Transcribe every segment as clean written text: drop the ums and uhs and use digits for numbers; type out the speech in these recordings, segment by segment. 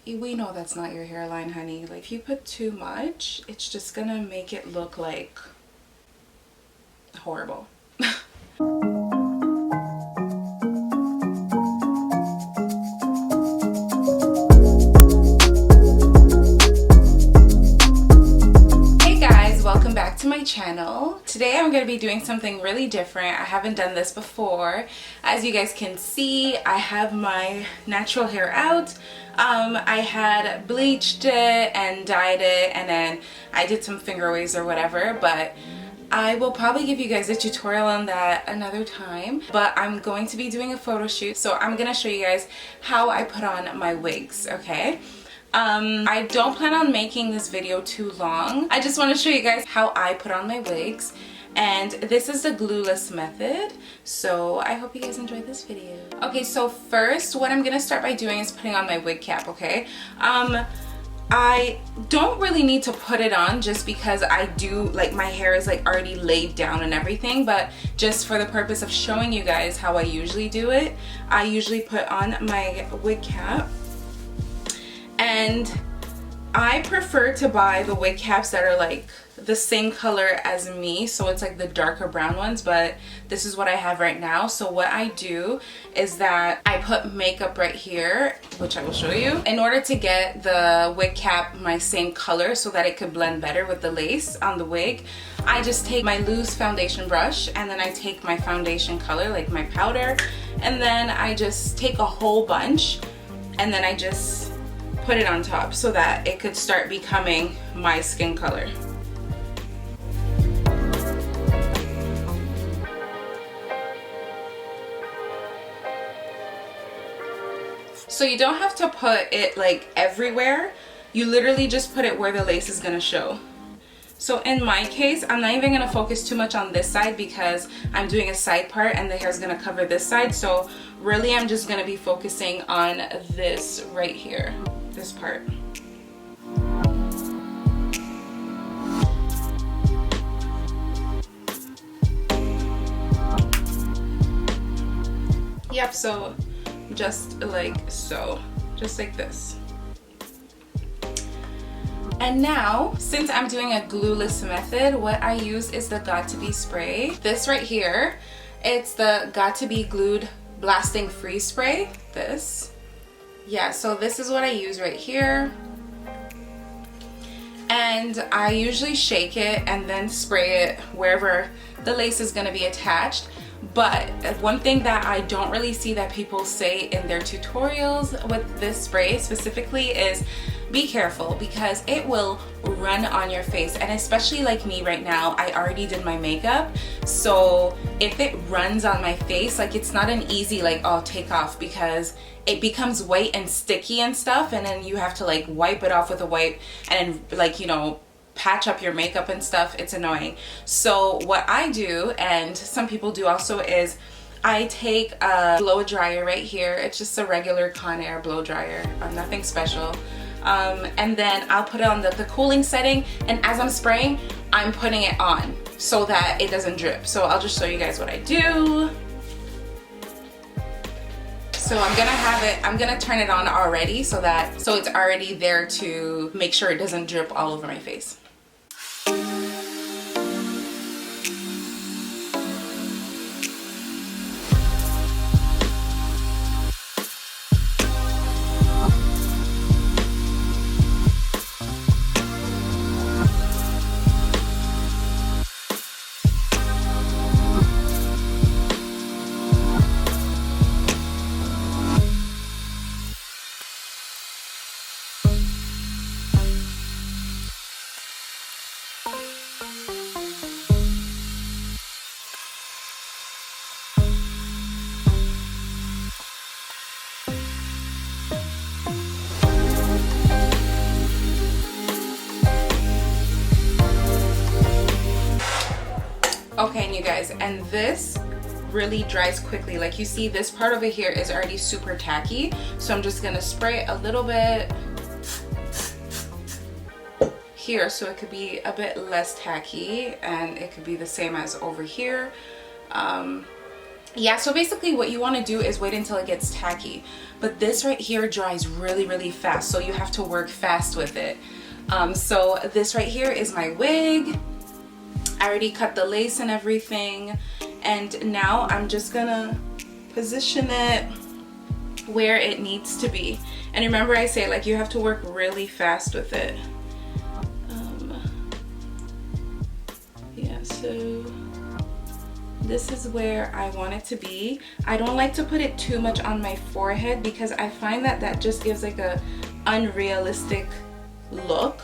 we know that's not your hairline, honey. Like, if you put too much, it's just gonna make it look like horrible. Welcome back to my channel. Today I'm going to be doing something really different. I haven't done this before. As you guys can see, I have my natural hair out. I had bleached it and dyed it, and then I did some finger waves or whatever, but I will probably give you guys a tutorial on that another time. But I'm going to be doing a photo shoot, so I'm going to show you guys how I put on my wigs, okay? I don't plan on making this video too long. I just want to show you guys how I put on my wigs, and this is the glueless method, so I hope you guys enjoyed this video. Okay, so first what I'm gonna start by doing is putting on my wig cap, okay? I don't really need to put it on just because I do, like, my hair is like already laid down and everything, but just for the purpose of showing you guys how I usually do it, I usually put on my wig cap. And I prefer to buy the wig caps that are like the same color as me, so it's like the darker brown ones, but this is what I have right now. So what I do is that I put makeup right here, which I will show you, in order to get the wig cap my same color so that it could blend better with the lace on the wig. I just take my loose foundation brush, and then I take my foundation color, like my powder, and then I just take a whole bunch, and then I just put it on top so that it could start becoming my skin color. So you don't have to put it like everywhere. You literally just put it where the lace is gonna show. So in my case, I'm not even gonna focus too much on this side because I'm doing a side part and the hair is gonna cover this side. So really I'm just gonna be focusing on this right here, this part. Yep, so just like so, just like this. And now, since I'm doing a glueless method, what I use is the Got To Be spray. This right here, it's the Got To Be Glued Blasting Freeze Spray, this. Yeah, so this is what I use right here. And I usually shake it and then spray it wherever the lace is gonna be attached. But one thing that I don't really see that people say in their tutorials with this spray specifically is be careful, because it will run on your face. And especially like me right now, I already did my makeup, so if it runs on my face, like, it's not an easy like, oh, take off, because it becomes white and sticky and stuff, and then you have to like wipe it off with a wipe and then, like, you know, patch up your makeup and stuff. It's annoying. So what I do, and some people do also, is I take a blow dryer right here. It's just a regular Conair blow dryer, nothing special. And then I'll put it on the cooling setting, and as I'm spraying, I'm putting it on so that it doesn't drip. So I'll just show you guys what I do. So I'm gonna turn it on already so it's already there to make sure it doesn't drip all over my face. Okay, and you guys, and this really dries quickly. Like, you see this part over here is already super tacky, so I'm just gonna spray it a little bit here so it could be a bit less tacky, and it could be the same as over here. yeah, so basically what you want to do is wait until it gets tacky, but this right here dries really fast, so you have to work fast with it. So this right here is my wig. I already cut the lace and everything, and now I'm just gonna position it where it needs to be. And remember, I say, like, you have to work really fast with it. Yeah, so this is where I want it to be. I don't like to put it too much on my forehead because I find that that just gives like a unrealistic look.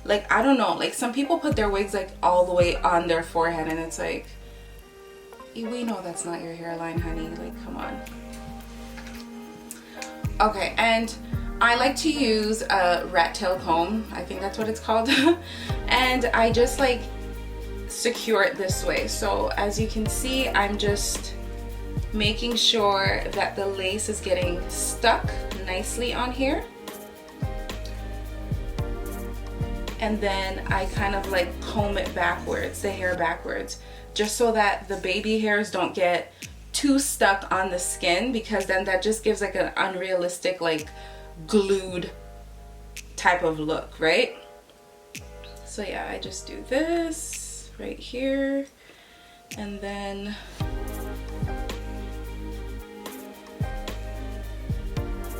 Like, I don't know, like some people put their wigs like all the way on their forehead, and it's like, we know that's not your hairline, honey, like, come on. Okay, and I like to use a rat tail comb, I think that's what it's called. And I just like secure it this way. So as you can see, I'm just making sure that the lace is getting stuck nicely on here. And then I kind of like comb it backwards, the hair backwards, just so that the baby hairs don't get too stuck on the skin, because then that just gives like an unrealistic, like glued type of look, right? So yeah, I just do this right here, and then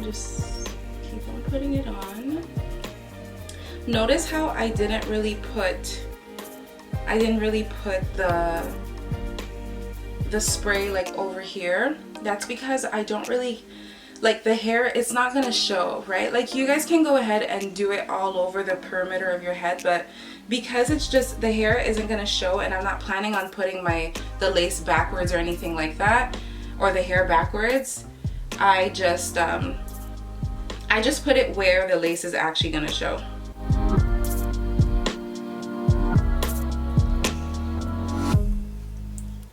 just keep on putting it on. Notice how I didn't really put the spray like over here. That's because I don't really like the hair, it's not gonna show, right? Like, you guys can go ahead and do it all over the perimeter of your head, but because it's just, the hair isn't gonna show, and I'm not planning on putting the lace backwards or anything like that, or the hair backwards, I just put it where the lace is actually gonna show.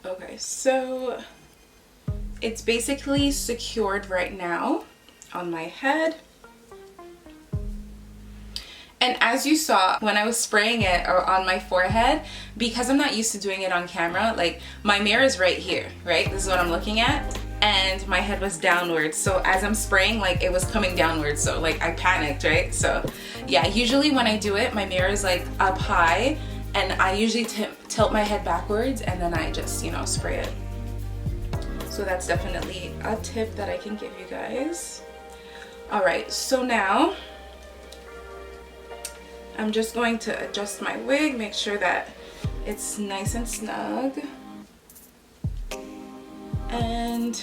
Okay, so it's basically secured right now on my head. And as you saw when I was spraying it or on my forehead, because I'm not used to doing it on camera, like my mirror is right here, right? This is what I'm looking at, and my head was downwards. So as I'm spraying, like it was coming downwards, so like I panicked, right? So yeah, usually when I do it, my mirror is like up high, and I usually tilt my head backwards, and then I just, you know, spray it. So that's definitely a tip that I can give you guys. All right, so now I'm just going to adjust my wig, make sure that it's nice and snug. And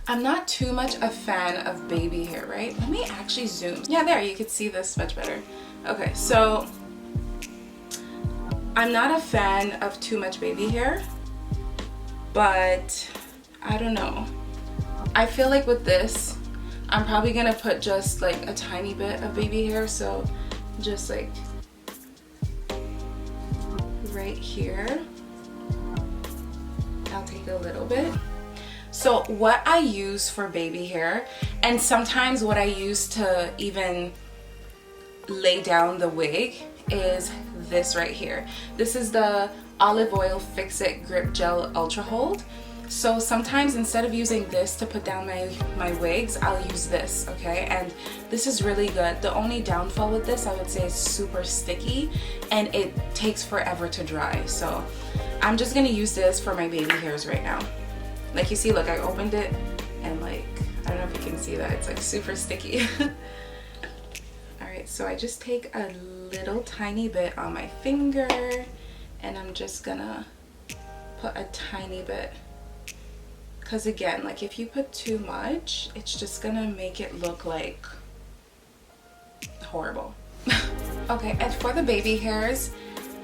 I'm not too much a fan of baby hair, right? Let me actually zoom. Yeah, there, you could see this much better. Okay, so I'm not a fan of too much baby hair, but I don't know. I feel like with this, I'm probably gonna put just like a tiny bit of baby hair, so just like right here. I'll take a little bit. So what I use for baby hair, and sometimes what I use to even lay down the wig, is this right here. This is the Olive Oil Fix It Grip Gel Ultra Hold. So sometimes instead of using this to put down my wigs, I'll use this, okay? And this is really good. The only downfall with this, I would say, is super sticky and it takes forever to dry. So I'm just gonna use this for my baby hairs right now. Like, you see, look, I opened it and like, I don't know if you can see that, it's like super sticky. Alright, so I just take a little tiny bit on my finger, and I'm just gonna put a tiny bit, because again, like if you put too much, it's just gonna make it look like horrible. Okay, and for the baby hairs,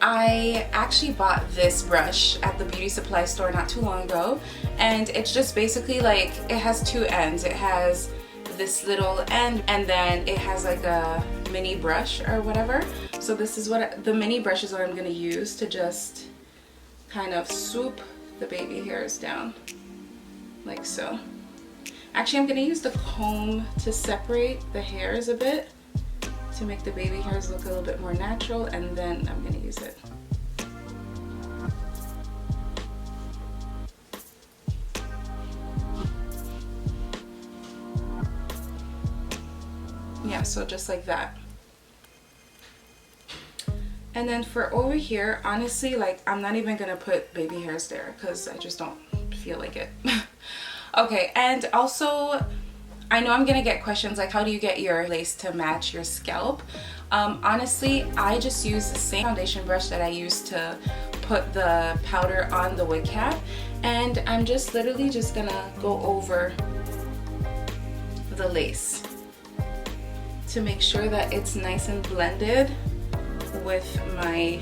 I actually bought this brush at the beauty supply store not too long ago, and it's just basically like, it has two ends. It has this little end, and then it has like a mini brush or whatever. So this is what the mini brush is what I'm gonna use to just kind of swoop the baby hairs down like so. Actually, I'm gonna use the comb to separate the hairs a bit to make the baby hairs look a little bit more natural, and then I'm gonna use it. Yeah, so just like that. And then for over here, honestly, like, I'm not even gonna put baby hairs there because I just don't feel like it. Okay, and also, I know I'm gonna get questions like, how do you get your lace to match your scalp? Honestly, I just use the same foundation brush that I used to put the powder on the wig cap, and I'm just literally just gonna go over the lace to make sure that it's nice and blended with my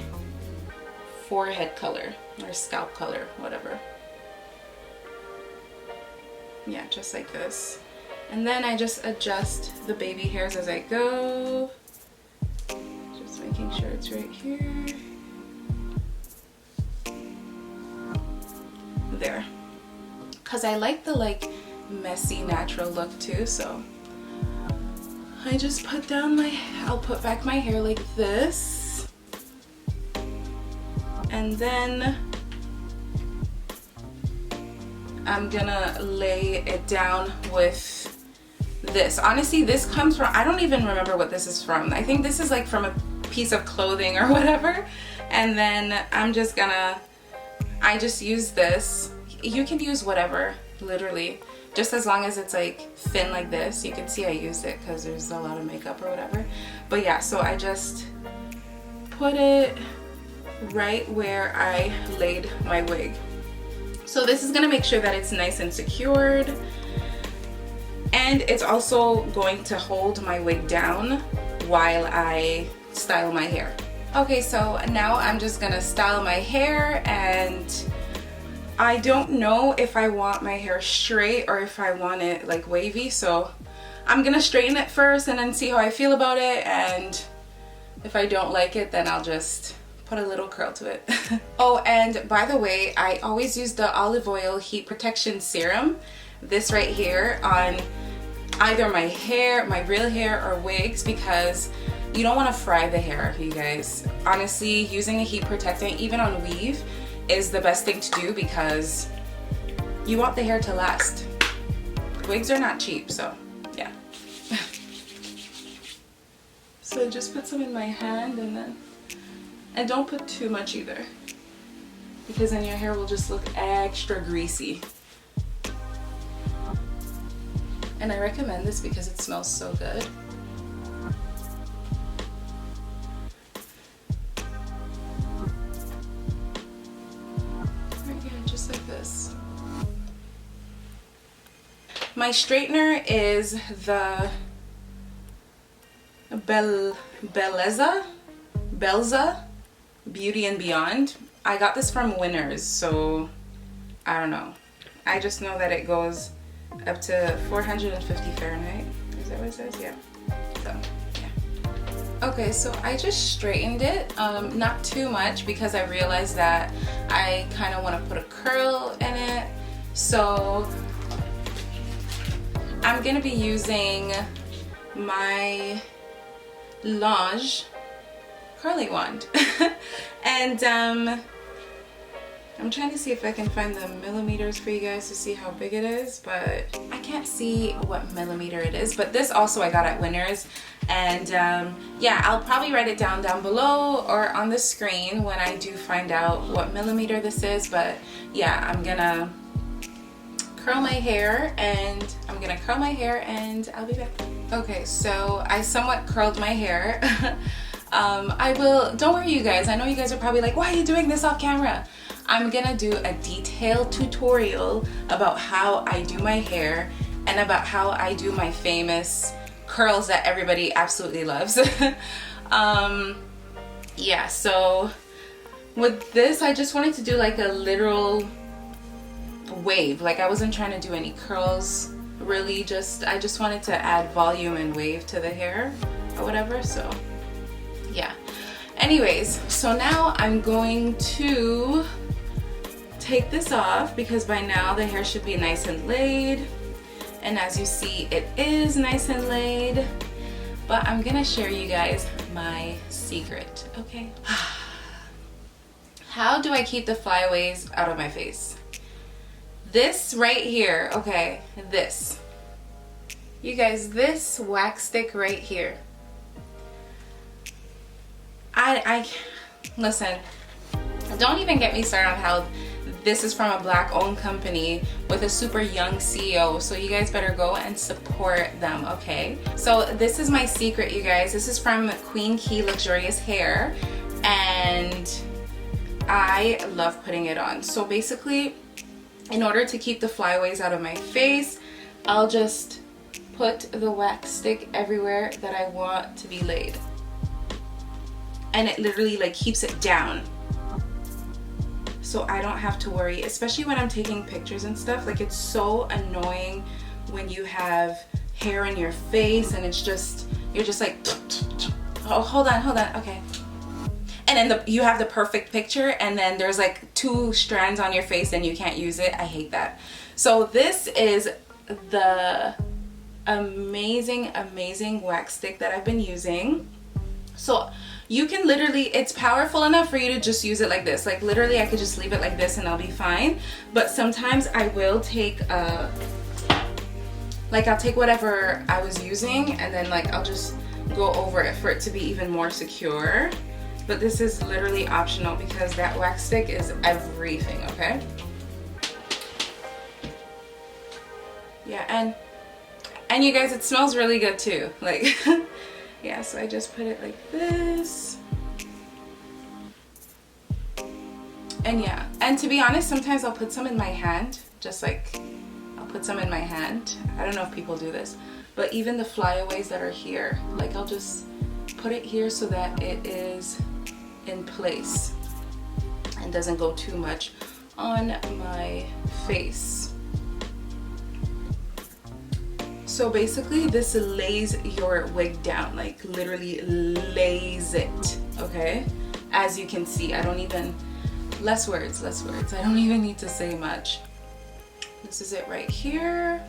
forehead color or scalp color, whatever. Yeah, just like this. And then I just adjust the baby hairs as I go. Just making sure it's right here. There. Because I like the like messy natural look too, so I just put down I'll put back my hair like this. And then I'm gonna lay it down with this. Honestly, this comes from, I don't even remember what this is from. I think this is like from a piece of clothing or whatever. And then I'm just gonna, I just use this. You can use whatever, literally. Just as long as it's like thin like this. You can see I used it because there's a lot of makeup or whatever. But yeah, so I just put it right where I laid my wig. So this is gonna make sure that it's nice and secured, and it's also going to hold my wig down while I style my hair. Okay, so now I'm just gonna style my hair, and I don't know if I want my hair straight or if I want it like wavy, so I'm gonna straighten it first and then see how I feel about it, and if I don't like it, then I'll just put a little curl to it. Oh, and by the way, I always use the olive oil heat protection serum, this right here, on either my hair, my real hair, or wigs, because you don't want to fry the hair, you guys. Honestly, using a heat protectant, even on weave, is the best thing to do because you want the hair to last. Wigs are not cheap, so yeah. So I just put some in my hand, and don't put too much either, because then your hair will just look extra greasy. And I recommend this because it smells so good. Right here, just like this. My straightener is the Belza Beauty and Beyond. I got this from Winners, so I don't know. I just know that it goes up to 450 Fahrenheit. Is that what it says? Yeah. So, yeah. Okay, so I just straightened it. Not too much because I realized that I kind of want to put a curl in it. So I'm going to be using my Lange curling wand. And I'm trying to see if I can find the millimeters for you guys to see how big it is, but I can't see what millimeter it is. But this also I got at Winners, and yeah, I'll probably write it down below or on the screen when I do find out what millimeter this is. But yeah, I'm gonna curl my hair, and I'll be back. Okay, so I somewhat curled my hair. Don't worry you guys, I know you guys are probably like, why are you doing this off camera? I'm gonna do a detailed tutorial about how I do my hair and about how I do my famous curls that everybody absolutely loves. Yeah, so with this, I just wanted to do like a literal wave. Like, I wasn't trying to do any curls, really. I just wanted to add volume and wave to the hair or whatever, so yeah. Anyways, so now I'm going to take this off because by now the hair should be nice and laid, and as you see, it is nice and laid. But I'm gonna share you guys my secret, okay? How do I keep the flyaways out of my face? This right here, okay, this You guys, this wax stick right here, I listen, don't even get me started on how this is from a black owned company with a super young CEO, so you guys better go and support them, okay? So this is my secret, you guys. This is from Queen Key Luxurious Hair, and I love putting it on. So basically, in order to keep the flyaways out of my face, I'll just put the wax stick everywhere that I want to be laid. And it literally like keeps it down, so I don't have to worry, especially when I'm taking pictures and stuff. Like, it's so annoying when you have hair in your face and it's just, you're just like, oh, hold on, okay. And then you have the perfect picture and then there's like 2 strands on your face and you can't use it. I hate that. So this is the amazing wax stick that I've been using. So you can literally, it's powerful enough for you to just use it like this. Like literally I could just leave it like this and I'll be fine. But sometimes I will take like I'll take whatever I was using and then like I'll just go over it for it to be even more secure. But this is literally optional because that wax stick is everything, okay? Yeah, and you guys, it smells really good too. Like yeah, so I just put it like this. And yeah, and to be honest, sometimes I'll put some in my hand, just like I'll put some in my hand. I don't know if people do this, but even the flyaways that are here, like I'll just put it here so that it is in place and doesn't go too much on my face. So basically this lays your wig down, like literally lays it, okay? As you can see, I don't even, less words, I don't even need to say much. This is it right here.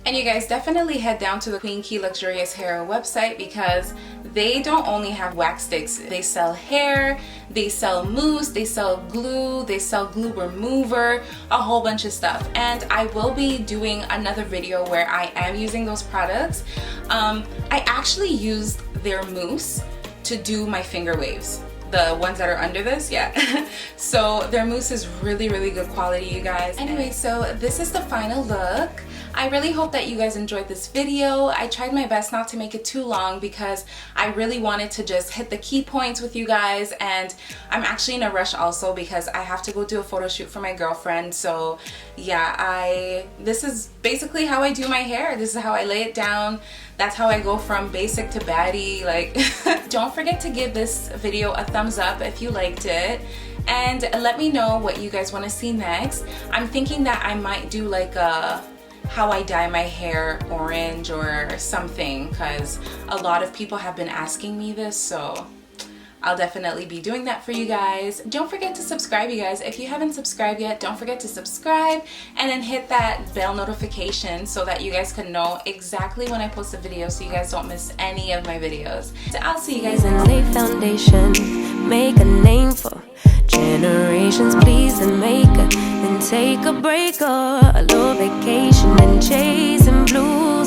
And you guys definitely head down to the Queen Key Luxurious Hair website because they don't only have wax sticks. They sell hair, they sell mousse, they sell glue, they sell glue remover, a whole bunch of stuff. And I will be doing another video where I am using those products. I actually used their mousse to do my finger waves. The ones that are under this, yeah. So their mousse is really good quality, you guys. Anyway, so this is the final look. I really hope that you guys enjoyed this video. I tried my best not to make it too long because I really wanted to just hit the key points with you guys, and I'm actually in a rush also because I have to go do a photo shoot for my girlfriend. So yeah, this is basically how I do my hair. This is how I lay it down. That's how I go from basic to baddie. Like, don't forget to give this video a thumbs up if you liked it, and let me know what you guys want to see next. I'm thinking that I might do like a how I dye my hair orange or something, because a lot of people have been asking me this, so I'll definitely be doing that for you guys. Don't forget to subscribe, you guys. If you haven't subscribed yet, don't forget to subscribe and then hit that bell notification so that you guys can know exactly when I post a video, so you guys don't miss any of my videos. So I'll see you guys next time. Lay foundation, make a name for generations, please, and make a, then take a break or a little vacation and chasing blue.